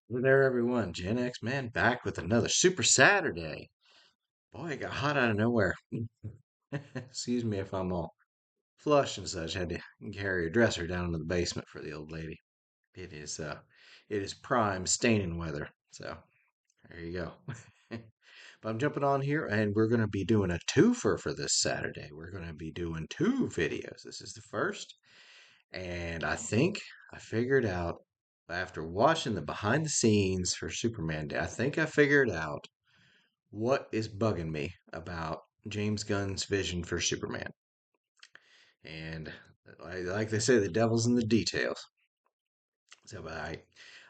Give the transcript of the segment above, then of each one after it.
Hello there, everyone. Gen X Man back with another Super Saturday. Boy, it got hot out of nowhere. Excuse me if I'm all flush and such. Had to carry a dresser down into the basement for the old lady. It is it is prime staining weather. So there you go. But I'm jumping on here and we're gonna be doing a twofer for this Saturday. We're gonna be doing two videos. This is the first, and I think I figured out after watching the behind the scenes for Superman Day, I think I figured out what is bugging me about James Gunn's vision for Superman. And like they say, the devil's in the details. So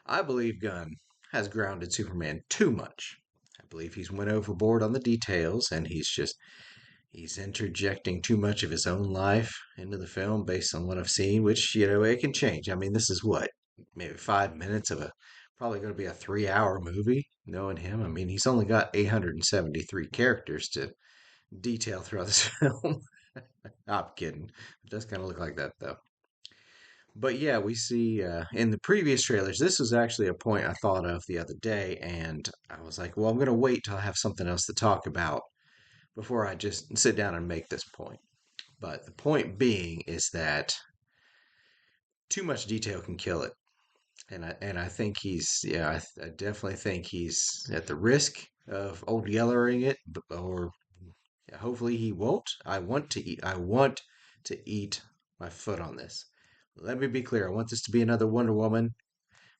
I believe Gunn has grounded Superman too much. I believe he's went overboard on the details, and he's interjecting too much of his own life into the film based on what I've seen, which, it can change. I mean, this is what, maybe 5 minutes of a probably going to be a 3 hour movie, knowing him. I mean, he's only got 873 characters to detail throughout this film. I'm kidding. It does kind of look like that, though. But yeah, we see in the previous trailers, this was actually a point I thought of the other day, and I was like, well, I'm going to wait till I have something else to talk about before I just sit down and make this point. But the point being is that too much detail can kill it. And I think I definitely think he's at the risk of old yellering it, or hopefully he won't. I want to eat my foot on this. Let me be clear. I want this to be another Wonder Woman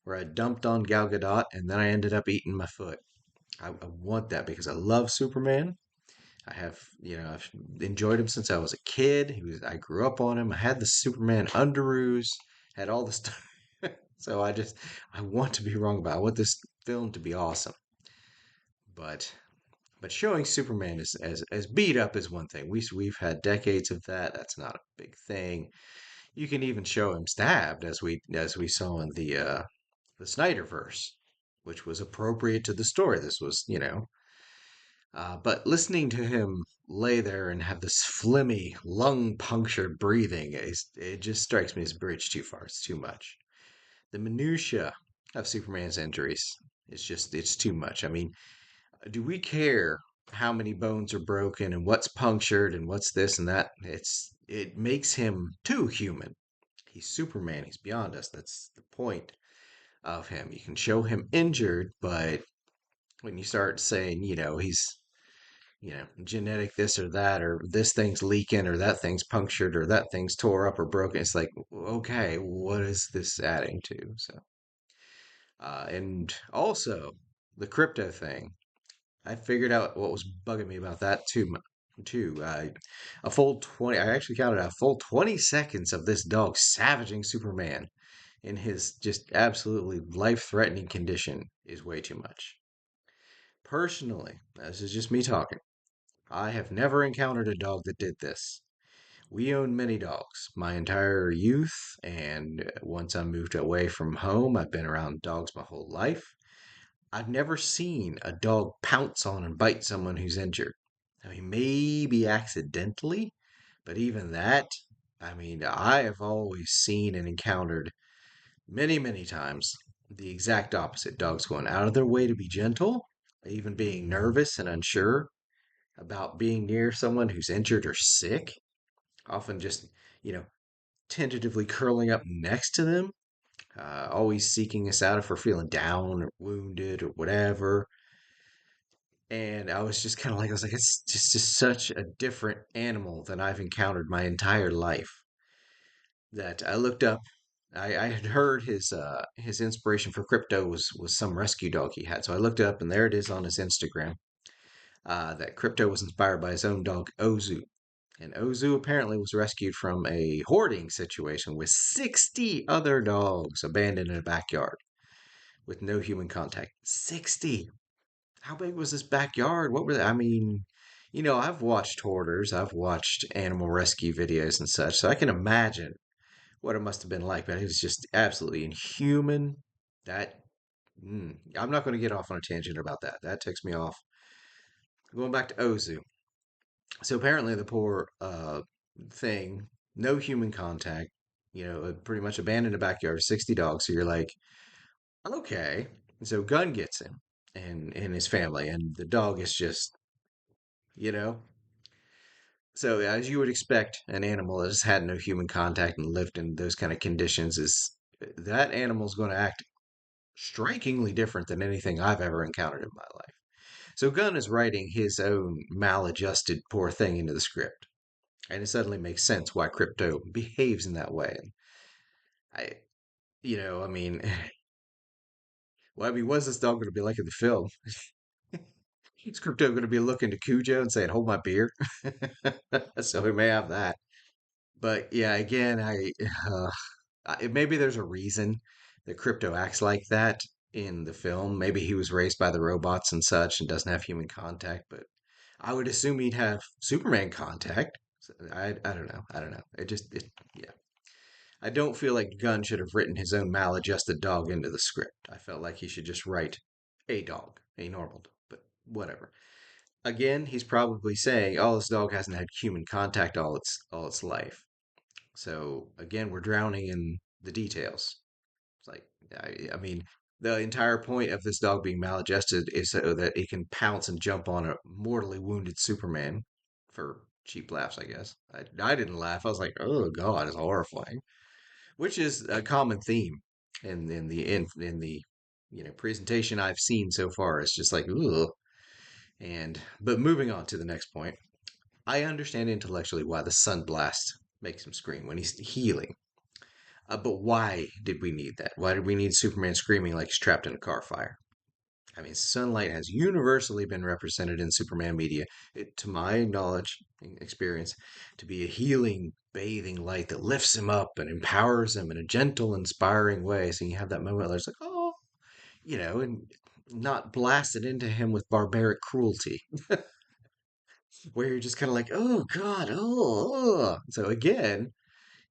where I dumped on Gal Gadot and then I ended up eating my foot. I want that because I love Superman. I've enjoyed him since I was a kid. I grew up on him. I had the Superman underoos, had all the stuff. So I want to be wrong about it. I want this film to be awesome. But but showing Superman as beat up is one thing. We've had decades of that. That's not a big thing. You can even show him stabbed, as we saw in the Snyderverse, which was appropriate to the story. This was, but listening to him lay there and have this phlegmy, lung punctured breathing, it just strikes me as a bridge too far. It's too much. The minutia of Superman's injuries it's too much. I mean, do we care how many bones are broken and what's punctured and what's this and that? It makes him too human. He's Superman. He's beyond us. That's the point of him. You can show him injured, but when you start saying, he's genetic this or that, or this thing's leaking, or that thing's punctured, or that thing's tore up or broken. It's like, okay, what is this adding to? So, and also the crypto thing. I figured out what was bugging me about that too. A full 20, I actually counted a full 20 seconds of this dog savaging Superman in his just absolutely life-threatening condition is way too much. Personally, this is just me talking. I have never encountered a dog that did this. We owned many dogs my entire youth, and once I moved away from home, I've been around dogs my whole life. I've never seen a dog pounce on and bite someone who's injured. I mean, maybe accidentally, but even that, I mean, I have always seen and encountered many, many times the exact opposite. Dogs going out of their way to be gentle, even being nervous and unsure about being near someone who's injured or sick, often just, you know, tentatively curling up next to them, always seeking us out if we're feeling down or wounded or whatever. And I was like, it's just such a different animal than I've encountered my entire life that I looked up. I had heard his inspiration for crypto was some rescue dog he had. So I looked it up and there it is on his Instagram. That crypto was inspired by his own dog Ozu. And Ozu apparently was rescued from a hoarding situation with 60 other dogs abandoned in a backyard with no human contact. 60. How big was this backyard? What were they? I mean, I've watched hoarders, I've watched animal rescue videos and such, so I can imagine what it must have been like, but it was just absolutely inhuman. That, I'm not going to get off on a tangent about that. That ticks me off. Going back to Ozu. So apparently the poor thing, no human contact, pretty much abandoned a backyard, 60 dogs. So you're like, okay. And so Gunn gets him and his family, and the dog is just, you know. So as you would expect, an animal that has had no human contact and lived in those kind of conditions is that animal's going to act strikingly different than anything I've ever encountered in my life. So Gunn is writing his own maladjusted poor thing into the script. And it suddenly makes sense why Crypto behaves in that way. And I, I mean, well, I mean, what's this dog going to be like in the film? Is Crypto going to be looking to Cujo and saying, "Hold my beer"? So we may have that. But yeah, again, maybe there's a reason that Crypto acts like that in the film. Maybe he was raised by the robots and such and doesn't have human contact. But I would assume he'd have Superman contact. So I don't know. I don't know. Yeah. I don't feel like Gunn should have written his own maladjusted dog into the script. I felt like he should just write a dog, a normal dog, but whatever. Again, he's probably saying, "Oh, this dog hasn't had human contact all its life." So again, we're drowning in the details. It's like, I mean, the entire point of this dog being maladjusted is so that it can pounce and jump on a mortally wounded Superman for cheap laughs, I guess. I didn't laugh. I was like, "Oh God, it's horrifying," which is a common theme in the presentation I've seen so far. It's just like, ugh. And but moving on to the next point, I understand intellectually why the sunblast makes him scream when he's healing. But why did we need that? Why did we need Superman screaming like he's trapped in a car fire? I mean, sunlight has universally been represented in Superman media, to my knowledge and experience, to be a healing, bathing light that lifts him up and empowers him in a gentle, inspiring way. So you have that moment where it's like, oh, and not blasted into him with barbaric cruelty, where you're just kind of like, oh God, oh. So again,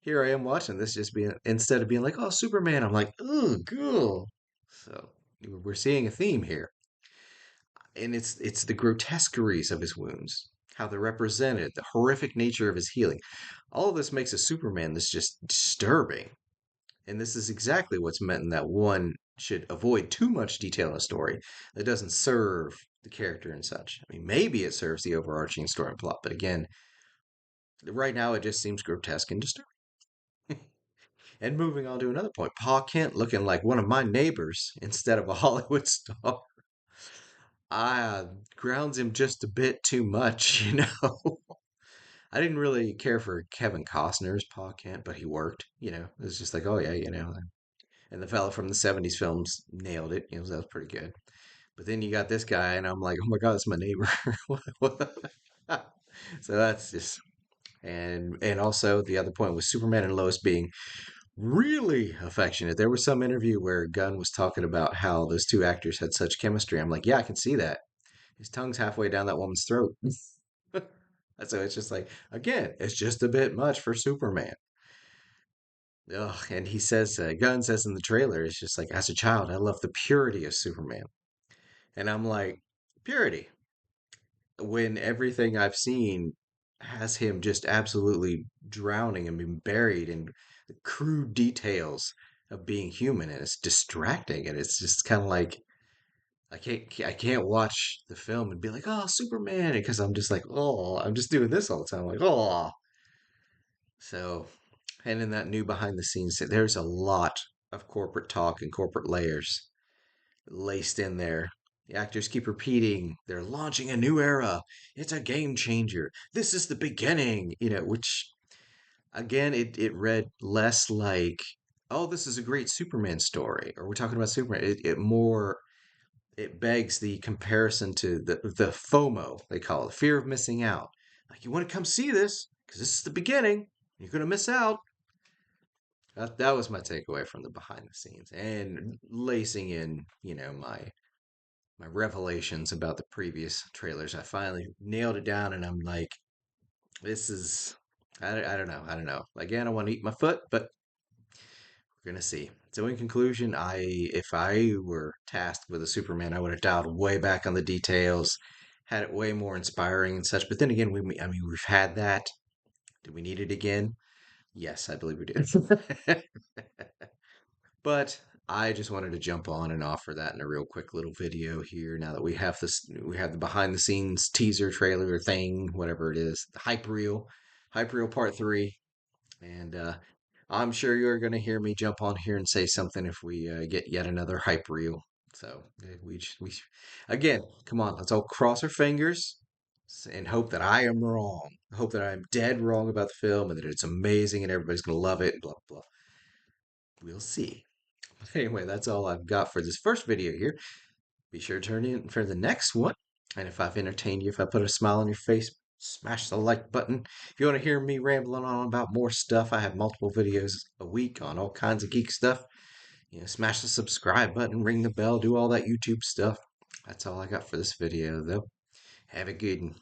here I am watching this, just being instead of being like, oh, Superman, I'm like, oh, cool. So we're seeing a theme here, and it's the grotesqueries of his wounds, how they're represented, the horrific nature of his healing. All of this makes a Superman that's just disturbing, and this is exactly what's meant in that one should avoid too much detail in a story that doesn't serve the character and such. I mean, maybe it serves the overarching story and plot, but again, right now it just seems grotesque and disturbing. And moving on to another point, Pa Kent looking like one of my neighbors instead of a Hollywood star. Grounds him just a bit too much, I didn't really care for Kevin Costner's Pa Kent, but he worked, It was just like, oh yeah, And the fella from the 70s films nailed it, so that was pretty good. But then you got this guy, and I'm like, oh my God, that's my neighbor. So that's just, and also the other point was Superman and Lois being really affectionate. There was some interview where Gunn was talking about how those two actors had such chemistry. I'm like, yeah, I can see that. His tongue's halfway down that woman's throat. So it's just like, again, it's just a bit much for Superman. Ugh, and he says, Gunn says in the trailer, it's just like, as a child, I loved the purity of Superman. And I'm like, purity, when everything I've seen has him just absolutely drowning and being buried in the crude details of being human, and it's distracting, and it's just kind of like I can't watch the film and be like, oh, Superman, because I'm just like, oh, I'm just doing this all the time, like, oh. So, and in that new behind the scenes, there's a lot of corporate talk and corporate layers laced in there. The actors keep repeating, they're launching a new era. It's a game changer. This is the beginning, which again, it read less like, oh, this is a great Superman story, or we're talking about Superman. It begs the comparison to the FOMO, they call it, fear of missing out. Like, you want to come see this because this is the beginning. You're going to miss out. That was my takeaway from the behind the scenes, and lacing in, my revelations about the previous trailers. I finally nailed it down, and I'm like, this is, I don't know. I don't know. Again, I want to eat my foot, but we're gonna see. So in conclusion, if I were tasked with a Superman, I would have dialed way back on the details, had it way more inspiring and such. But then again, I mean, we've had that. Do we need it again? Yes, I believe we do. But I just wanted to jump on and offer that in a real quick little video here. Now that we have the behind the scenes teaser trailer thing, whatever it is, the hype reel part three, and I'm sure you're going to hear me jump on here and say something if we get yet another hype reel. So again, come on, let's all cross our fingers and hope that I am wrong. Hope that I'm dead wrong about the film and that it's amazing and everybody's going to love it. Blah blah. We'll see. Anyway, that's all I've got for this first video here. Be sure to turn in for the next one. And if I've entertained you, if I put a smile on your face, smash the like button. If you want to hear me rambling on about more stuff, I have multiple videos a week on all kinds of geek stuff. Smash the subscribe button, ring the bell, do all that YouTube stuff. That's all I got for this video, though. Have a good one.